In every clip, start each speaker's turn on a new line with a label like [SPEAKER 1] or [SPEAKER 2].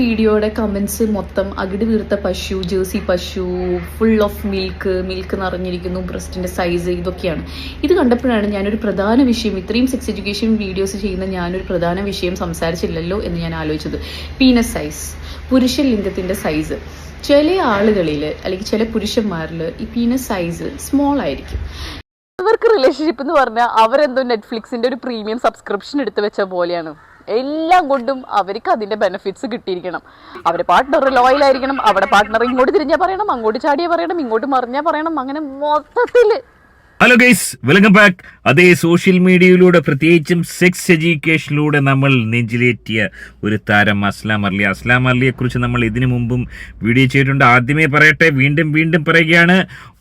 [SPEAKER 1] വീഡിയോയുടെ കമൻസ് മൊത്തം അകിട് വീർത്ത പശു, ജേഴ്സി പശു, ഫുൾ ഓഫ് മിൽക്ക് നിറഞ്ഞിരിക്കുന്നു, ബ്രസ്റ്റിന്റെ സൈസ്, ഇതൊക്കെയാണ്. ഇത് കണ്ടപ്പോഴാണ് ഞാനൊരു പ്രധാന വിഷയം, ഇത്രയും സെക്സ് എഡ്യൂക്കേഷൻ വീഡിയോസ് ചെയ്യുന്ന ഞാനൊരു പ്രധാന വിഷയം സംസാരിച്ചില്ലല്ലോ എന്ന് ഞാൻ ആലോചിച്ചത്. പീനസ് സൈസ്, പുരുഷ ലിംഗത്തിന്റെ സൈസ്. ചില ആളുകളിൽ അല്ലെങ്കിൽ ചില പുരുഷന്മാരിൽ ഈ പീനസ് സൈസ് സ്മോൾ ആയിരിക്കും. ഇവർക്ക് റിലേഷൻഷിപ്പ് എന്ന് പറഞ്ഞാൽ അവരെന്തോ നെറ്റ്ഫ്ലിക്സിന്റെ ഒരു പ്രീമിയം സബ്സ്ക്രിപ്ഷൻ എടുത്തു വെച്ച പോലെയാണ്. എല്ലാം കൊണ്ടും അവർക്ക് അതിന്റെ ബെനിഫിറ്റ്സ് കിട്ടിയിരിക്കണം. അവരുടെ പാർട്ട്ണർ ലോയൽ ആയിരിക്കണം, അവിടെ പാർട്ട്ണർ ഇങ്ങോട്ട് തിരിഞ്ഞാൽ പറയണം, അങ്ങോട്ട് ചാടിയാൽ പറയണം, ഇങ്ങോട്ട് മറിഞ്ഞാൽ പറയണം, അങ്ങനെ മൊത്തത്തില്.
[SPEAKER 2] Hello guys, welcome back. അതേ സോഷ്യൽ മീഡിയയിലൂടെ പ്രത്യേകിച്ചും സെക്സ് എഡ്യൂക്കേഷനിലൂടെ നമ്മൾ നെഞ്ചിലേറ്റിയ ഒരു താരം അസ്ലാം അർലിയെ കുറിച്ച് നമ്മൾ ഇതിനു മുമ്പും വീഡിയോ ചെയ്തിട്ടുണ്ട്. ആദ്യമേ പറയട്ടെ, വീണ്ടും പറയുകയാണ്,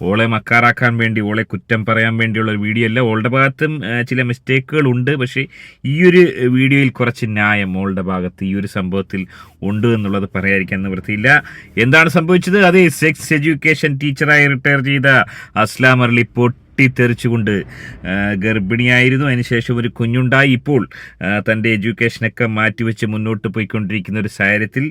[SPEAKER 2] ഓളെ മക്കാറാക്കാൻ വേണ്ടി, ഓളെ കുറ്റം പറയാൻ വേണ്ടിയുള്ള ഒരു വീഡിയോ അല്ല. ഓളുടെ ഭാഗത്തും ചില മിസ്റ്റേക്കുകൾ ഉണ്ട്, പക്ഷേ ഈ ഒരു വീഡിയോയിൽ കുറച്ച് ന്യായം ഓളുടെ ഭാഗത്ത് ഈ ഒരു സംഭവത്തിൽ ഉണ്ട് എന്നുള്ളത് പറയാതിരിക്കാൻ നിവൃത്തിയില്ല. എന്താണ് സംഭവിച്ചത്? അതേ സെക്സ് എഡ്യൂക്കേഷൻ ടീച്ചറായി റിട്ടയർ ചെയ്ത അസ്ലാം അർലി പൊട്ടിത്തെറിച്ചുകൊണ്ട് ഗർഭിണിയായിരുന്നു. അതിനുശേഷം ഒരു കുഞ്ഞുണ്ടായി. ഇപ്പോൾ തൻ്റെ എഡ്യൂക്കേഷനൊക്കെ മാറ്റിവെച്ച് മുന്നോട്ട് പോയിക്കൊണ്ടിരിക്കുന്ന ഒരു സാഹചര്യത്തിൽ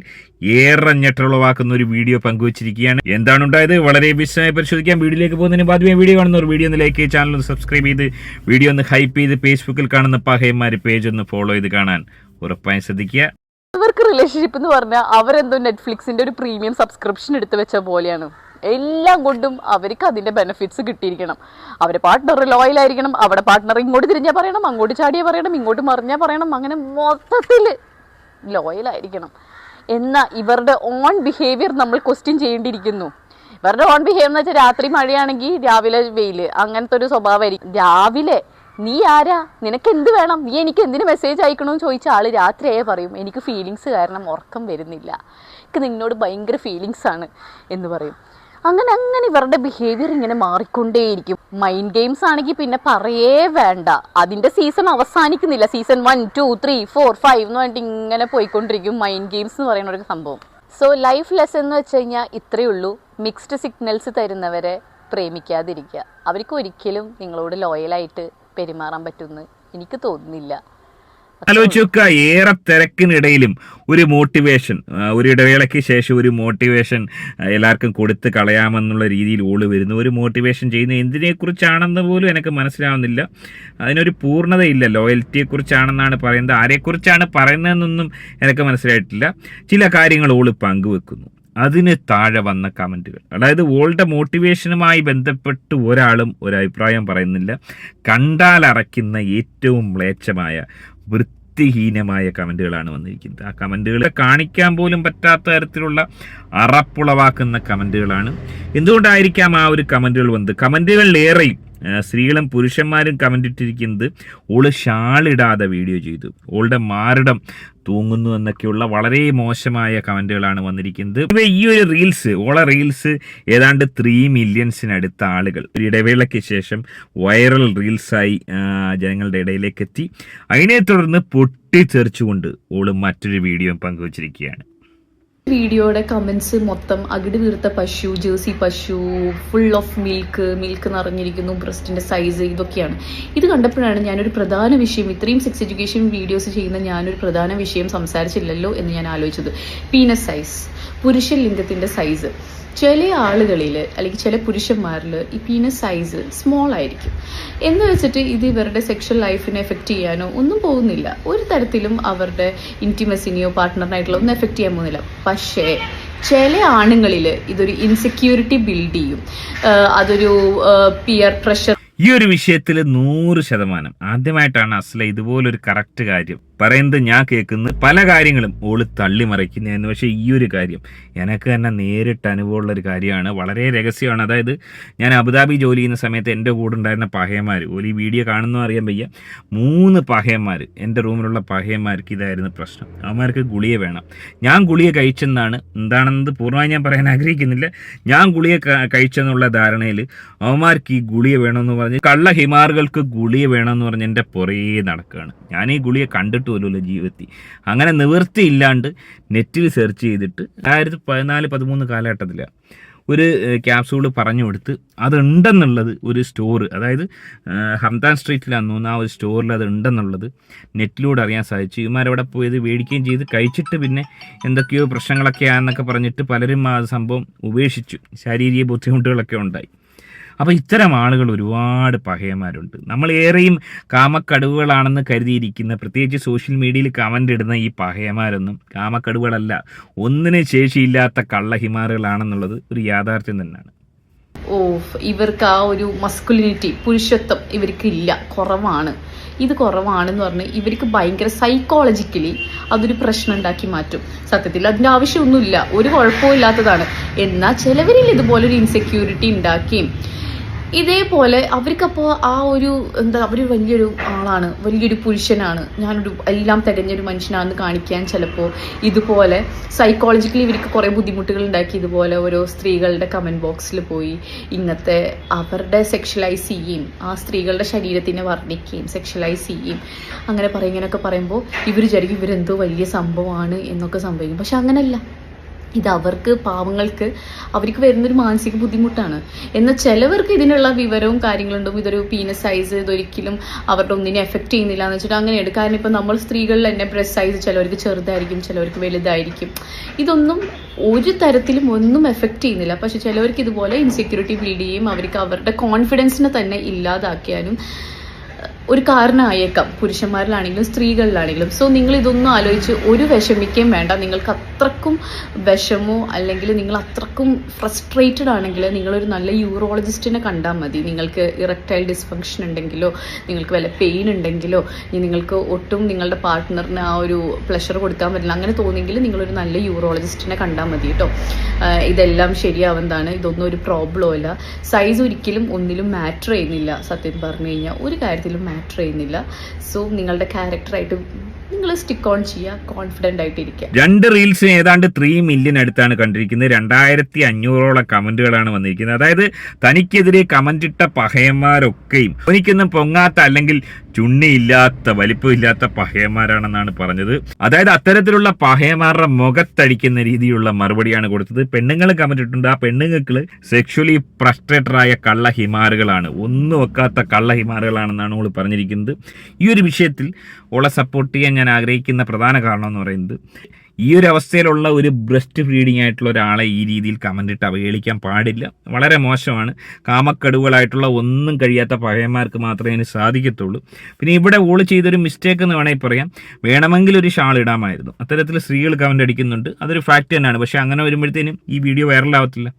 [SPEAKER 2] ഏറെ ഞെട്ടലുളവാക്കുന്ന ഒരു വീഡിയോ പങ്കുവച്ചിരിക്കുകയാണ്. എന്താണ് ഉണ്ടായത്? വളരെ വിശദമായി പരിശോധിക്കാം. വീഡിയോയിലേക്ക് പോകുന്നതിന് ആദ്യമേ വീഡിയോ കാണുന്നവർ വീഡിയോ ഒന്ന് ലൈക്ക് ചെയ്ത് ചാനൽ ഒന്ന് സബ്സ്ക്രൈബ് ചെയ്ത് വീഡിയോ ഒന്ന് ഹൈപ്പ് ചെയ്ത് ഫേസ്ബുക്കിൽ കാണുന്ന പഹയന്മാർ പേജ് ഒന്ന് ഫോളോ ചെയ്ത് കാണാൻ ഉറപ്പായും ശ്രദ്ധിക്കുക.
[SPEAKER 1] ഇവർക്ക് റിലേഷൻഷിപ്പ് എന്ന് പറഞ്ഞാൽ അവരെന്തോ നെറ്റ്ഫ്ലിക്സിന്റെ ഒരു പ്രീമിയം സബ്സ്ക്രിപ്ഷൻ എടുത്തു വെച്ച പോലെയാണ്. എല്ലാം കൊണ്ടും അവർക്ക് അതിന്റെ ബെനിഫിറ്റ്സ് കിട്ടിയിരിക്കണം. അവരുടെ പാർട്ട്ണർ ലോയൽ ആയിരിക്കണം, അവിടെ പാർട്ട്ണർ ഇങ്ങോട്ട് തിരിഞ്ഞാൽ പറയണം, അങ്ങോട്ട് ചാടിയാൽ പറയണം, ഇങ്ങോട്ട് മറിഞ്ഞാൽ പറയണം, അങ്ങനെ മൊത്തത്തില് ലോയൽ ആയിരിക്കണം. എന്നാൽ ഇവരുടെ ഓൺ ബിഹേവിയർ നമ്മൾ ക്വസ്റ്റ്യൻ ചെയ്യേണ്ടിയിരിക്കുന്നു. ഇവരുടെ ഓൺ ബിഹേവിയർ എന്ന് വെച്ചാൽ രാത്രി മഴയാണെങ്കിൽ രാവിലെ വെയില്, അങ്ങനത്തെ ഒരു സ്വഭാവമായിരിക്കും. രാവിലെ നീ ആരാ, നിനക്ക് എന്ത് വേണം, നീ എനിക്ക് എന്തിന് മെസ്സേജ് അയക്കണമെന്ന് ചോദിച്ച ആള് രാത്രിയായേ പറയും, എനിക്ക് ഫീലിങ്സ് കാരണം ഉറക്കം വരുന്നില്ല, എനിക്ക് നിന്നോട് ഭയങ്കര ഫീലിങ്സ് ആണ് എന്ന് പറയും. അങ്ങനെ ഇവരുടെ ബിഹേവിയർ ഇങ്ങനെ മാറിക്കൊണ്ടേയിരിക്കും. മൈൻഡ് ഗെയിംസ് ആണെങ്കിൽ പിന്നെ പറയേ വേണ്ട, അതിന്റെ സീസൺ അവസാനിക്കുന്നില്ല. സീസൺ 1, 2, 3, 4, 5 എന്ന് പറഞ്ഞിട്ട് ഇങ്ങനെ പോയിക്കൊണ്ടിരിക്കും മൈൻഡ് ഗെയിംസ് എന്ന് പറയുന്ന ഒരു സംഭവം. സോ ലൈഫ് ലെസൺ എന്ന് വെച്ച് കഴിഞ്ഞാൽ ഇത്രയേ ഉള്ളൂ. മിക്സ്ഡ് സിഗ്നൽസ് തരുന്നവരെ പ്രേമിക്കാതിരിക്കുക. അവർക്ക് ഒരിക്കലും നിങ്ങളോട് ലോയലായിട്ട് പെരുമാറാൻ പറ്റുമെന്ന് എനിക്ക് തോന്നുന്നില്ല.
[SPEAKER 2] ആലോചിക്ക, ഏറെ തിരക്കിനിടയിലും ഒരു മോട്ടിവേഷൻ, ഒരു ഇടവേളയ്ക്ക് ശേഷം ഒരു മോട്ടിവേഷൻ എല്ലാവർക്കും കൊടുത്ത് കളയാമെന്നുള്ള രീതിയിൽ ഓള് വരുന്നു. ഒരു മോട്ടിവേഷൻ ചെയ്യുന്നത് എന്തിനെക്കുറിച്ചാണെന്ന് പോലും എനിക്ക് മനസ്സിലാവുന്നില്ല. അതിനൊരു പൂർണ്ണതയില്ല. ലോയൽറ്റിയെക്കുറിച്ചാണെന്നാണ് പറയുന്നത്, ആരെക്കുറിച്ചാണ് പറയുന്നതെന്നൊന്നും എനിക്ക് മനസ്സിലായിട്ടില്ല. ചില കാര്യങ്ങൾ ഓള് പങ്കുവെക്കുന്നു, അതിന് താഴെ വന്ന കമൻറ്റുകൾ, അതായത് ഓളുടെ മോട്ടിവേഷനുമായി ബന്ധപ്പെട്ട് ഒരാളും ഒരു അഭിപ്രായം പറയുന്നില്ല. കണ്ടാലറയ്ക്കുന്ന ഏറ്റവും മ്ലേച്ഛമായ വൃത്തിഹീനമായ കമൻറ്റുകളാണ് വന്നിരിക്കുന്നത്. ആ കമൻറ്റുകൾ കാണിക്കാൻ പോലും പറ്റാത്ത തരത്തിലുള്ള അറപ്പുളവാക്കുന്ന കമൻറ്റുകളാണ്. എന്തുകൊണ്ടായിരിക്കാം ആ ഒരു കമൻറ്റുകൾ വന്നത്? കമൻറ്റുകളിലേറെയും സ്ത്രീകളും പുരുഷന്മാരും കമൻ്റ് ഇട്ടിരിക്കുന്നത് ഓള് ഷാളിടാതെ വീഡിയോ ചെയ്തു, ഓളുടെ മാറിടം തൂങ്ങുന്നു എന്നൊക്കെയുള്ള വളരെ മോശമായ കമൻറ്റുകളാണ് വന്നിരിക്കുന്നത്. ഈ ഒരു ഓളെ റീൽസ് ഏതാണ്ട് 3 മില്യൺസിനടുത്ത ആളുകൾ ഒരു ഇടവേളയ്ക്ക് ശേഷം വൈറൽ റീൽസായി ജനങ്ങളുടെ ഇടയിലേക്ക് എത്തി. അതിനെ തുടർന്ന് പൊട്ടിത്തെറിച്ചുകൊണ്ട് ഓള് മറ്റൊരു വീഡിയോ പങ്കുവച്ചിരിക്കുകയാണ്.
[SPEAKER 1] വീഡിയോയുടെ കമൻസ് മൊത്തം അകിട് വീർത്ത പശു, ജേഴ്സി പശു, ഫുൾ ഓഫ് മിൽക്ക് നിറഞ്ഞിരിക്കുന്നു, ബ്രസ്റ്റിന്റെ സൈസ്, ഇതൊക്കെയാണ്. ഇത് കണ്ടപ്പോഴാണ് ഞാനൊരു പ്രധാന വിഷയം, ഇത്രയും സെക്സ് എഡ്യൂക്കേഷൻ വീഡിയോസ് ചെയ്യുന്ന ഞാനൊരു പ്രധാന വിഷയം സംസാരിച്ചില്ലല്ലോ എന്ന് ഞാൻ ആലോചിച്ചത്. പീനസ് സൈസ്, പുരുഷ ലിംഗത്തിന്റെ സൈസ്. ചില ആളുകളിൽ അല്ലെങ്കിൽ ചില പുരുഷന്മാരിൽ ഈ പീനസ് സൈസ് സ്മോൾ ആയിരിക്കും എന്ന് വെച്ചിട്ട് ഇത് ഇവരുടെ സെക്ഷൽ ലൈഫിനെ എഫക്റ്റ് ചെയ്യാനോ ഒന്നും പോകുന്നില്ല. ഒരു തരത്തിലും അവരുടെ ഇൻറ്റിമസിനെയോ പാർട്ട്ണറിനായിട്ടുള്ള ഒന്നും എഫക്റ്റ് ചെയ്യാൻ പോകുന്നില്ല. പക്ഷേ ചില ആണുങ്ങളിൽ ഇതൊരു ഇൻസെക്യൂരിറ്റി ബിൽഡ് ചെയ്യും, അതൊരു പിയർ പ്രഷർ.
[SPEAKER 2] ഈ ഒരു വിഷയത്തിൽ 100% ആദ്യമായിട്ടാണ് അസ്ല ഇതുപോലൊരു കറക്റ്റ് കാര്യം പറയുന്നത് ഞാൻ കേൾക്കുന്നത്. പല കാര്യങ്ങളും ഓള് തള്ളിമറിക്കുന്നതെന്ന്, പക്ഷേ ഈ ഒരു കാര്യം എനിക്ക് തന്നെ നേരിട്ട് അനുഭവമുള്ളൊരു കാര്യമാണ്, വളരെ രഹസ്യമാണ്. അതായത് ഞാൻ അബുദാബി ജോലി ചെയ്യുന്ന സമയത്ത് എൻ്റെ കൂടെ ഉണ്ടായിരുന്ന പഹയന്മാർ, ഒരു വീഡിയോ കാണുന്നോ അറിയാൻ വയ്യ, 3 പഹയന്മാർ, എൻ്റെ റൂമിലുള്ള പഹയന്മാർക്ക് ഇതായിരുന്നു പ്രശ്നം. അവന്മാർക്ക് ഗുളിക വേണം. ഞാൻ ഗുളിക കഴിച്ചെന്നാണ്, എന്താണെന്നത് പൂർണ്ണമായി ഞാൻ പറയാൻ ആഗ്രഹിക്കുന്നില്ല, ഞാൻ ഗുളിക കഴിച്ചെന്നുള്ള ധാരണയിൽ അവന്മാർക്ക് ഈ ഗുളിക വേണമെന്ന് പറഞ്ഞ്, കള്ള ഹിമാറുകൾക്ക് ഗുളിക വേണമെന്ന് പറഞ്ഞ് എൻ്റെ പുറകെ നടക്കുകയാണ്. ഞാൻ ഈ ഗുളിക കണ്ടിട്ട് പോലുമല്ലോ ജീവിതത്തിൽ. അങ്ങനെ നിവൃത്തിയില്ലാണ്ട് നെറ്റിൽ സെർച്ച് ചെയ്തിട്ട് 2014-13 കാലഘട്ടത്തിലാണ് ഒരു ക്യാപ്സൂൾ പറഞ്ഞു കൊടുത്ത് അതുണ്ടെന്നുള്ളത് ഒരു സ്റ്റോർ, അതായത് ഹംദാൻ സ്ട്രീറ്റിലാണെന്ന് തോന്നുന്നു, ആ ഒരു സ്റ്റോറിൽ അത് ഉണ്ടെന്നുള്ളത് നെറ്റിലൂടെ അറിയാൻ സാധിച്ചു. ഇവന്മാരവിടെ പോയത് മേടിക്കുകയും ചെയ്ത് കഴിച്ചിട്ട് പിന്നെ എന്തൊക്കെയോ പ്രശ്നങ്ങളൊക്കെയാണെന്നൊക്കെ പറഞ്ഞിട്ട് പലരും ആ സംഭവം ഉപേക്ഷിച്ചു, ശാരീരിക ബുദ്ധിമുട്ടുകളൊക്കെ ഉണ്ടായി. അപ്പോൾ ഇത്തരം ആളുകൾ ഒരുപാട് പഹയന്മാരുണ്ട്. നമ്മൾ ഏറെയും കാമക്കടുവുകളാണെന്ന് കരുതിയിരിക്കുന്ന, പ്രത്യേകിച്ച് സോഷ്യൽ മീഡിയയിൽ കമൻ്റ് ഇടുന്ന ഈ പഹയന്മാരൊന്നും കാമക്കടുവുകളല്ല, ഒന്നിനും ശേഷിയില്ലാത്ത കള്ളഹിമാറുകളാണെന്നുള്ളത് ഒരു യാഥാർത്ഥ്യം തന്നെയാണ്.
[SPEAKER 1] ഇവർക്ക് ആ ഒരു മസ്കുലിനിറ്റി, പുരുഷത്വം ഇവർക്ക് ഇല്ല, കുറവാണ്. ഇത് കുറവാണെന്ന് പറഞ്ഞ് ഇവർക്ക് ഭയങ്കര സൈക്കോളജിക്കലി അതൊരു പ്രശ്നം ഉണ്ടാക്കി മാറ്റും. സത്യത്തിൽ അതിൻ്റെ ആവശ്യമൊന്നുമില്ല, ഒരു കുഴപ്പവും ഇല്ലാത്തതാണ്. എന്നാൽ ചിലവരിൽ ഇതുപോലൊരു ഇൻസെക്യൂരിറ്റി ഉണ്ടാക്കിയും ഇതേപോലെ അവർക്കപ്പോൾ ആ ഒരു അവർ വലിയൊരു ആളാണ്, വലിയൊരു പുരുഷനാണ്, ഞാനൊരു എല്ലാം തികഞ്ഞൊരു മനുഷ്യനാണെന്ന് കാണിക്കാൻ ചിലപ്പോൾ ഇതുപോലെ സൈക്കോളജിക്കലി ഇവർക്ക് കുറേ ബുദ്ധിമുട്ടുകൾ ഉണ്ടാക്കി ഇതുപോലെ ഓരോ സ്ത്രീകളുടെ കമൻറ്റ് ബോക്സിൽ പോയി ഇങ്ങനത്തെ അവരുടെ സെക്ഷലൈസ് ചെയ്യുകയും ആ സ്ത്രീകളുടെ ശരീരത്തിനെ വർണ്ണിക്കുകയും സെക്ഷലൈസ് ചെയ്യുകയും അങ്ങനെ ഇങ്ങനെയൊക്കെ പറയുമ്പോൾ ഇവർ വിചാരിക്കും ഇവരെന്തോ വലിയ സംഭവമാണ് എന്നൊക്കെ സംഭവിക്കും. പക്ഷെ അങ്ങനെയല്ല. ഇത് അവർക്ക്, പാവങ്ങൾക്ക്, അവർക്ക് വരുന്നൊരു മാനസിക ബുദ്ധിമുട്ടാണ്. എന്നാൽ ചിലവർക്ക് ഇതിനുള്ള വിവരവും കാര്യങ്ങളുണ്ടും, ഇതൊരു പീനസ് സൈസ് ഇതൊരിക്കലും അവരുടെ ഒന്നിനെ എഫക്റ്റ് ചെയ്യുന്നില്ല എന്ന് വെച്ചിട്ട് അങ്ങനെയുണ്ട്. കാരണം ഇപ്പം നമ്മൾ സ്ത്രീകളിൽ തന്നെ ബ്രസ്റ്റ് സൈസ് ചിലവർക്ക് ചെറുതായിരിക്കും, ചിലവർക്ക് വലുതായിരിക്കും. ഇതൊന്നും ഒരു തരത്തിലും ഒന്നും എഫക്റ്റ് ചെയ്യുന്നില്ല. പക്ഷെ ചിലവർക്ക് ഇതുപോലെ ഇൻസെക്യൂരിറ്റി ബിൽഡ് ചെയ്യും, അവർക്ക് അവരുടെ കോൺഫിഡൻസിനെ തന്നെ ഇല്ലാതാക്കിയാലും ഒരു കാരണമായേക്കാം, പുരുഷന്മാരിലാണെങ്കിലും സ്ത്രീകളിലാണെങ്കിലും. സോ നിങ്ങൾ ഇതൊന്നും ആലോചിച്ച് ഒരു വിഷമിക്കുകയും വേണ്ട. നിങ്ങൾക്ക് അത്രക്കും വിഷമോ അല്ലെങ്കിൽ നിങ്ങൾ അത്രക്കും ഫ്രസ്ട്രേറ്റഡ് ആണെങ്കിൽ നിങ്ങളൊരു നല്ല യൂറോളജിസ്റ്റിനെ കണ്ടാൽ മതി. നിങ്ങൾക്ക് ഇറക്ടൈൽ ഡിസ്ഫങ്ഷൻ ഉണ്ടെങ്കിലോ, നിങ്ങൾക്ക് വല്ല പെയിൻ ഉണ്ടെങ്കിലോ, നിങ്ങൾക്ക് ഒട്ടും നിങ്ങളുടെ പാർട്ട്ണറിന് ആ ഒരു പ്ലഷർ കൊടുക്കാൻ പറ്റില്ല, അങ്ങനെ തോന്നിയെങ്കിൽ നിങ്ങളൊരു നല്ല യൂറോളജിസ്റ്റിനെ കണ്ടാൽ മതി കേട്ടോ. ഇതെല്ലാം ശരിയാവുന്നതാണ്, ഇതൊന്നും ഒരു പ്രോബ്ലം അല്ല. സൈസ് ഒരിക്കലും ഒന്നിലും മാറ്റർ ചെയ്യുന്നില്ല. സത്യം പറഞ്ഞു കഴിഞ്ഞാൽ ഒരു കാര്യത്തിലും മാറ്റർ ചെയ്യുന്നില്ല. സോ നിങ്ങളുടെ ക്യാരക്ടറായിട്ട് നിങ്ങൾ സ്റ്റിക്ക് ഓൺ ചെയ്യുക, കോൺഫിഡൻ്റ് ആയിട്ടിരിക്കുക.
[SPEAKER 2] 2 റീൽസ് ഏതാണ്ട് 3 മില്യൺ അടുത്താണ് കണ്ടിരിക്കുന്നത്. 2500ഓളം കമന്റുകളാണ് വന്നിരിക്കുന്നത്. അതായത് തനിക്കെതിരെ കമന്റ് ഇട്ട പഹയന്മാരൊക്കെയും എനിക്കൊന്നും പൊങ്ങാത്ത അല്ലെങ്കിൽ ചുണ്ണിയില്ലാത്ത വലിപ്പമില്ലാത്ത പഹയന്മാരാണെന്നാണ് പറഞ്ഞത്. അതായത് അത്തരത്തിലുള്ള പഹയന്മാരുടെ മുഖത്തടിക്കുന്ന രീതിയിലുള്ള മറുപടിയാണ് കൊടുത്തത്. പെണ്ണുങ്ങൾ കമന്റ് ഇട്ടുണ്ട്. ആ പെണ്ണുങ്ങൾക്ക് സെക്ഷുവലി ഫ്രസ്ട്രേറ്റഡ് ആയ കള്ളഹിമാറുകളാണ്, ഒന്നും വെക്കാത്ത കള്ളഹിമാറുകളാണെന്നാണ് ഓൾ പറഞ്ഞിരിക്കുന്നത്. ഈ ഒരു വിഷയത്തിൽ ഓളെ സപ്പോർട്ട് ചെയ്യാൻ ഞാൻ ആഗ്രഹിക്കുന്ന പ്രധാന കാരണം എന്ന് പറയുന്നത്, ഈ ഒരു അവസ്ഥയിലുള്ള ഒരു ബ്രസ്റ്റ് ഫീഡിങ് ആയിട്ടുള്ള ഒരാളെ ഈ രീതിയിൽ കമൻ്റ് ഇട്ട് അവഹേളിക്കാൻ പാടില്ല. വളരെ മോശമാണ്. കാമക്കടുവുകളായിട്ടുള്ള ഒന്നും കഴിയാത്ത പഴയന്മാർക്ക് മാത്രമേ അതിന് സാധിക്കത്തുള്ളൂ. പിന്നെ ഇവിടെ ഓള് ചെയ്തൊരു മിസ്റ്റേക്ക് എന്ന് വേണമെങ്കിൽ പറയാം. വേണമെങ്കിൽ ഒരു ഷാൾ ഇടാമായിരുന്നു. അത്തരത്തിൽ സ്ത്രീകൾ കമൻ്റ് അടിക്കുന്നുണ്ട്, അതൊരു ഫാക്റ്റ് തന്നെയാണ്. പക്ഷേ അങ്ങനെ വരുമ്പോഴത്തേനും ഈ വീഡിയോ വൈറലാവത്തില്ല.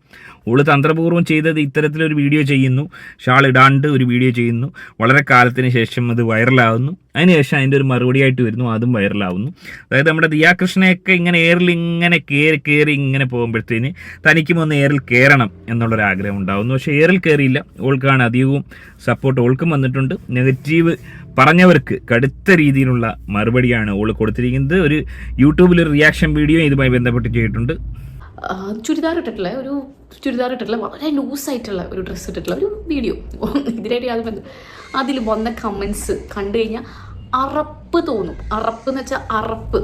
[SPEAKER 2] ഓള് തന്ത്രപൂർവ്വം ചെയ്തത് ഇത്തരത്തിലൊരു വീഡിയോ ചെയ്യുന്നു, ഷാൾ ഇടാണ്ട് ഒരു വീഡിയോ ചെയ്യുന്നു, വളരെ കാലത്തിന് ശേഷം അത് വൈറലാവുന്നു, അതിനുശേഷം അതിൻ്റെ ഒരു മറുപടിയായിട്ട് വരുന്നു, അതും വൈറലാവുന്നു. അതായത് നമ്മുടെ ദിയാകൃഷ്ണയൊക്കെ ഇങ്ങനെ എയറിൽ ഇങ്ങനെ കയറി ഇങ്ങനെ പോകുമ്പോഴത്തേന് തനിക്കും ഒന്ന് എയറിൽ കയറണം എന്നുള്ളൊരാഗ്രഹം ഉണ്ടാവുന്നു. പക്ഷേ എയറിൽ കയറിയില്ല. ഓൾക്കാണ് അധികവും സപ്പോർട്ട് ഓൾക്കും വന്നിട്ടുണ്ട്. നെഗറ്റീവ് പറഞ്ഞവർക്ക് കടുത്ത രീതിയിലുള്ള മറുപടിയാണ് ഓൾ കൊടുത്തിരിക്കുന്നത്. ഒരു യൂട്യൂബിലൊരു റിയാക്ഷൻ വീഡിയോ ഇതുമായി ബന്ധപ്പെട്ട് ചെയ്തിട്ടുണ്ട്.
[SPEAKER 1] ചുരിദാർ ഇട്ടിട്ടുള്ള വളരെ ലൂസായിട്ടുള്ള ഒരു ഡ്രസ്സ് ഇട്ടിട്ടുള്ള ഒരു വീഡിയോ ഇതിനായിട്ട് അതിൽ വന്ന കമൻസ് കണ്ടു കഴിഞ്ഞാൽ അറപ്പ് തോന്നും. അറപ്പ് എന്ന് വെച്ചാൽ അറപ്പ്.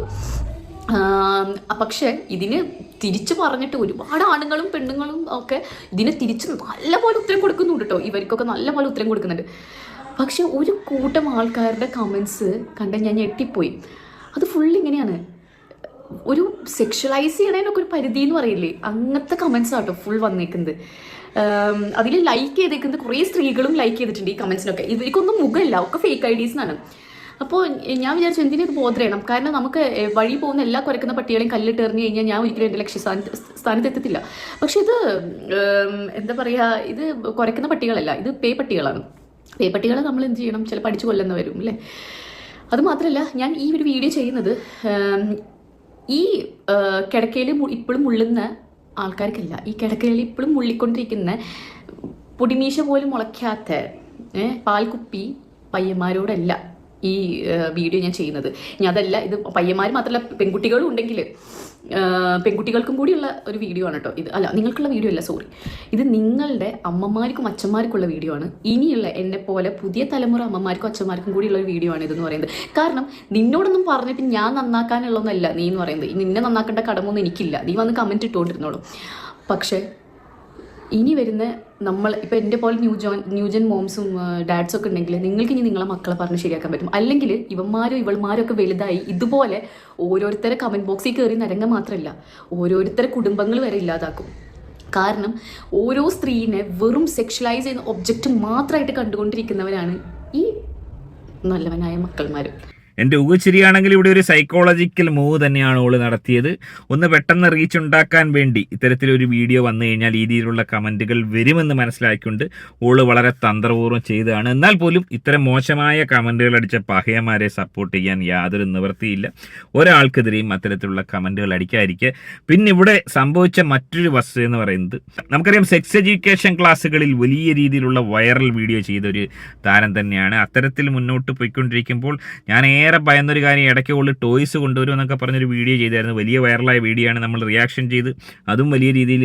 [SPEAKER 1] പക്ഷേ ഇതിന് തിരിച്ചു പറഞ്ഞിട്ട് ഒരുപാട് ആണുങ്ങളും പെണ്ണുങ്ങളും ഒക്കെ ഇതിനെ തിരിച്ച് നല്ലപോലെ ഉത്തരം കൊടുക്കുന്നുണ്ട് കേട്ടോ. ഇവർക്കൊക്കെ നല്ലപോലെ ഉത്തരം കൊടുക്കുന്നുണ്ട്. പക്ഷെ ഒരു കൂട്ടം ആൾക്കാരുടെ കമൻസ് കണ്ട ഞാൻ ഞെട്ടിപ്പോയി. അത് ഫുൾ ഇങ്ങനെയാണ്, ഒരു സെക്ഷലൈസ് ചെയ്യണതിനൊക്കെ ഒരു പരിധി എന്ന് പറയില്ലേ, അങ്ങനത്തെ കമൻസ് ആട്ടോ ഫുൾ വന്നേക്കുന്നത്. അതിൽ ലൈക്ക് ചെയ്തേക്കുന്നത് കുറേ സ്ത്രീകളും ലൈക്ക് ചെയ്തിട്ടുണ്ട് ഈ കമൻസിനൊക്കെ. ഇവർക്കൊന്നും മുഖമില്ല, ഒക്കെ ഫേക്ക് ഐഡീസിനാണ്. അപ്പോൾ ഞാൻ വിചാരിച്ചു എന്തിനും ഇത് ബോധർ ചെയ്യണം. കാരണം നമുക്ക് വഴി പോകുന്ന എല്ലാ കുരക്കുന്ന പട്ടികളെയും കല്ലിട്ട് എറിഞ്ഞു കഴിഞ്ഞാൽ ഞാൻ ഒരിക്കലും എൻ്റെ ലക്ഷ്യസ്ഥാനത്ത് എത്തത്തില്ല. പക്ഷെ ഇത് എന്താ പറയുക, ഇത് കുരക്കുന്ന പട്ടികളല്ല, ഇത് പേ പട്ടികളാണ്. പേ പട്ടികളെ നമ്മൾ എന്ത് ചെയ്യണം, ചിലപ്പോൾ അടിച്ചു കൊല്ലുന്ന വരും അല്ലേ. അതുമാത്രമല്ല, ഞാൻ ഈ ഒരു വീഡിയോ ചെയ്യുന്നത് ഈ കിടക്കയിൽ ഇപ്പോഴും മുള്ളുന്ന ആൾക്കാർക്കല്ല, ഈ കിടക്കയിൽ ഇപ്പോഴും മുള്ളിക്കൊണ്ടിരിക്കുന്ന പൊടിമീശ പോലും മുളയ്ക്കാത്ത പാൽക്കുപ്പി പയ്യന്മാരോടല്ല ഈ വീഡിയോ ഞാൻ ചെയ്യുന്നത്. ഞാൻ അതല്ല, ഇത് പയ്യന്മാർ മാത്രമല്ല പെൺകുട്ടികളും ഉണ്ടെങ്കിൽ പെൺകുട്ടികൾക്കും കൂടിയുള്ള ഒരു വീഡിയോ ആണ് കേട്ടോ ഇത്. അല്ല, നിങ്ങൾക്കുള്ള വീഡിയോ അല്ല, സോറി. ഇത് നിങ്ങളുടെ അമ്മമാർക്കും അച്ഛന്മാർക്കുള്ള വീഡിയോ ആണ്. ഇനിയുള്ള എന്നെ പോലെ പുതിയ തലമുറ അമ്മമാർക്കും അച്ഛന്മാർക്കും കൂടിയുള്ള ഒരു വീഡിയോ ആണ് ഇതെന്ന് പറയുന്നത്. കാരണം നിന്നോടൊന്നും പറഞ്ഞിട്ട് ഞാൻ നന്നാക്കാനുള്ളതൊന്നല്ല നീ എന്ന് പറയുന്നത്. നിന്നെ നന്നാക്കേണ്ട കടമൊന്നും എനിക്കില്ല, നീ വന്ന് കമൻറ്റ് ഇട്ടുകൊണ്ടിരുന്നോളൂ. പക്ഷേ ഇനി വരുന്ന നമ്മൾ ഇപ്പോൾ എൻ്റെ പോലെ ന്യൂജൻ മോംസും ഡാഡ്സും ഒക്കെ ഉണ്ടെങ്കിൽ നിങ്ങൾക്ക് ഇനി നിങ്ങളെ മക്കളെ പറഞ്ഞ് ശരിയാക്കാൻ പറ്റും. അല്ലെങ്കിൽ ഇവന്മാരും ഒക്കെ വലുതായി ഇതുപോലെ ഓരോരുത്തരെ കമൻറ്റ് ബോക്സിൽ കയറി നരങ്ങ മാത്രമല്ല ഓരോരുത്തരെ കുടുംബങ്ങൾ വരെ ഇല്ലാതാക്കും. കാരണം ഓരോ സ്ത്രീനെ വെറും സെക്ഷലൈസ് ചെയ്യുന്ന ഒബ്ജക്റ്റ് മാത്രമായിട്ട് കണ്ടുകൊണ്ടിരിക്കുന്നവരാണ് ഈ നല്ലവനായ മക്കൾമാർ.
[SPEAKER 2] എൻ്റെ ഊഹശരിയാണെങ്കിൽ ഇവിടെ ഒരു സൈക്കോളജിക്കൽ മൂവ് തന്നെയാണ് ഓള് നടത്തിയത്. ഒന്ന് പെട്ടെന്ന് റീച്ച് ഉണ്ടാക്കാൻ വേണ്ടി ഇത്തരത്തിലൊരു വീഡിയോ വന്നു കഴിഞ്ഞാൽ ഈ രീതിയിലുള്ള കമൻറ്റുകൾ വരുമെന്ന് മനസ്സിലാക്കിക്കൊണ്ട് ഓള് വളരെ തന്ത്രപൂർവ്വം ചെയ്തതാണ്. എന്നാൽ പോലും ഇത്തരം മോശമായ കമൻറ്റുകൾ അടിച്ച പഹയന്മാരെ സപ്പോർട്ട് ചെയ്യാൻ യാതൊരു നിവൃത്തിയില്ല. ഒരാൾക്കെതിരെയും അത്തരത്തിലുള്ള കമൻറ്റുകൾ അടിക്കാതിരിക്കുക. പിന്നെ ഇവിടെ സംഭവിച്ച മറ്റൊരു വസ്തുത എന്ന് പറയുന്നത്, നമുക്കറിയാം സെക്സ് എഡ്യൂക്കേഷൻ ക്ലാസ്സുകളിൽ വലിയ രീതിയിലുള്ള വൈറൽ വീഡിയോ ചെയ്തൊരു താരം തന്നെയാണ്. അത്തരത്തിൽ മുന്നോട്ട് പോയിക്കൊണ്ടിരിക്കുമ്പോൾ ഞാൻ ഏറെ ഭയന്നൊരു കാര്യം, ഇടയ്ക്ക് ഉള്ളിൽ ടോയ്സ് കൊണ്ടുവരും എന്നൊക്കെ പറഞ്ഞൊരു വീഡിയോ ചെയ്തായിരുന്നു. വലിയ വൈറലായ വീഡിയോ ആണ്. നമ്മൾ റിയാക്ഷൻ ചെയ്ത് അതും വലിയ രീതിയിൽ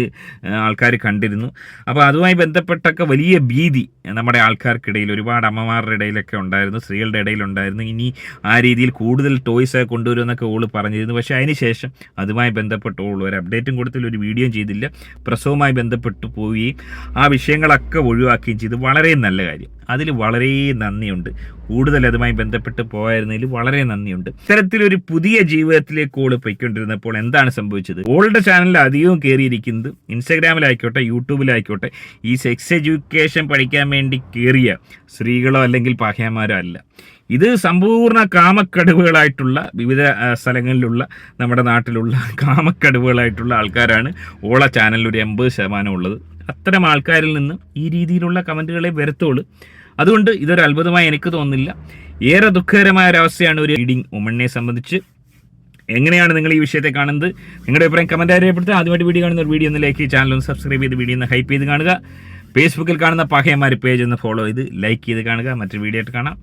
[SPEAKER 2] ആൾക്കാർ കണ്ടിരുന്നു. അപ്പോൾ അതുമായി ബന്ധപ്പെട്ടൊക്കെ വലിയ ഭീതി നമ്മുടെ ആൾക്കാർക്കിടയിൽ, ഒരുപാട് അമ്മമാരുടെ ഇടയിലൊക്കെ ഉണ്ടായിരുന്നു, സ്ത്രീകളുടെ ഇടയിലുണ്ടായിരുന്നു. ഇനി ആ രീതിയിൽ കൂടുതൽ ടോയ്സ് കൊണ്ടുവരുമെന്നൊക്കെ ഓള് പറഞ്ഞിരുന്നു. പക്ഷേ അതിന് ശേഷം അതുമായി ബന്ധപ്പെട്ട് ഓൾ ഒരു അപ്ഡേറ്റും കൊടുത്തില്ല, ഒരു വീഡിയോയും ചെയ്തില്ല. പ്രസവവുമായി ബന്ധപ്പെട്ട് പോവുകയും ആ വിഷയങ്ങളൊക്കെ ഒഴിവാക്കുകയും ചെയ്തു. വളരെ നല്ല കാര്യം, അതിൽ വളരെ നന്ദിയുണ്ട്. കൂടുതൽ അതുമായി ബന്ധപ്പെട്ട് പോയായിരുന്നതിൽ വളരെ നന്ദിയുണ്ട്. ഇത്തരത്തിലൊരു പുതിയ ജീവിതത്തിലേക്ക് ഓള് പോയിക്കൊണ്ടിരുന്നപ്പോൾ എന്താണ് സംഭവിച്ചത്? ഓളുടെ ചാനലിൽ അധികവും കയറിയിരിക്കുന്നത് ഇൻസ്റ്റാഗ്രാമിലായിക്കോട്ടെ യൂട്യൂബിലായിക്കോട്ടെ ഈ സെക്സ് എഡ്യൂക്കേഷൻ പഠിക്കാൻ വേണ്ടി കയറിയ സ്ത്രീകളോ അല്ലെങ്കിൽ പഹയന്മാരോ അല്ല. ഇത് സമ്പൂർണ്ണ കാമക്കടുവുകളായിട്ടുള്ള വിവിധ സ്ഥലങ്ങളിലുള്ള നമ്മുടെ നാട്ടിലുള്ള കാമക്കടുവുകളായിട്ടുള്ള ആൾക്കാരാണ് ഓള ചാനലിൽ ഒരു 80% ഉള്ളത്. അത്തരം ആൾക്കാരിൽ നിന്ന് ഈ രീതിയിലുള്ള കമൻറ്റുകളെ വരുത്തുള്ളൂ. അതുകൊണ്ട് ഇതൊരു അത്ഭുതമായി എനിക്ക് തോന്നുന്നില്ല. ഏറെ ദുഃഖകരമായ ഒരവസ്ഥയാണ് ഒരു ലീഡിങ് വുമണിനെ സംബന്ധിച്ച്. എങ്ങനെയാണ് നിങ്ങൾ ഈ വിഷയത്തെ കാണുന്നത്? നിങ്ങളുടെ അഭിപ്രായം കമൻറ്റ് രേഖപ്പെടുത്തുക. ആദ്യമായിട്ട് വീഡിയോ കാണുന്ന ഒരു വീഡിയോ ഒന്ന് ലൈക്ക് ചെയ്ത് ചാനൽ ഒന്ന് സബ്സ്ക്രൈബ് ചെയ്ത് വീഡിയോ ഒന്ന് ഹൈപ്പ് ചെയ്ത് കാണുക. ഫേസ്ബുക്കിൽ കാണുന്ന പഹയന്മാർ പേജ് ഒന്ന് ഫോളോ ചെയ്ത് ലൈക്ക് ചെയ്ത് കാണുക. മറ്റൊരു വീഡിയോ ആയിട്ട് കാണാം.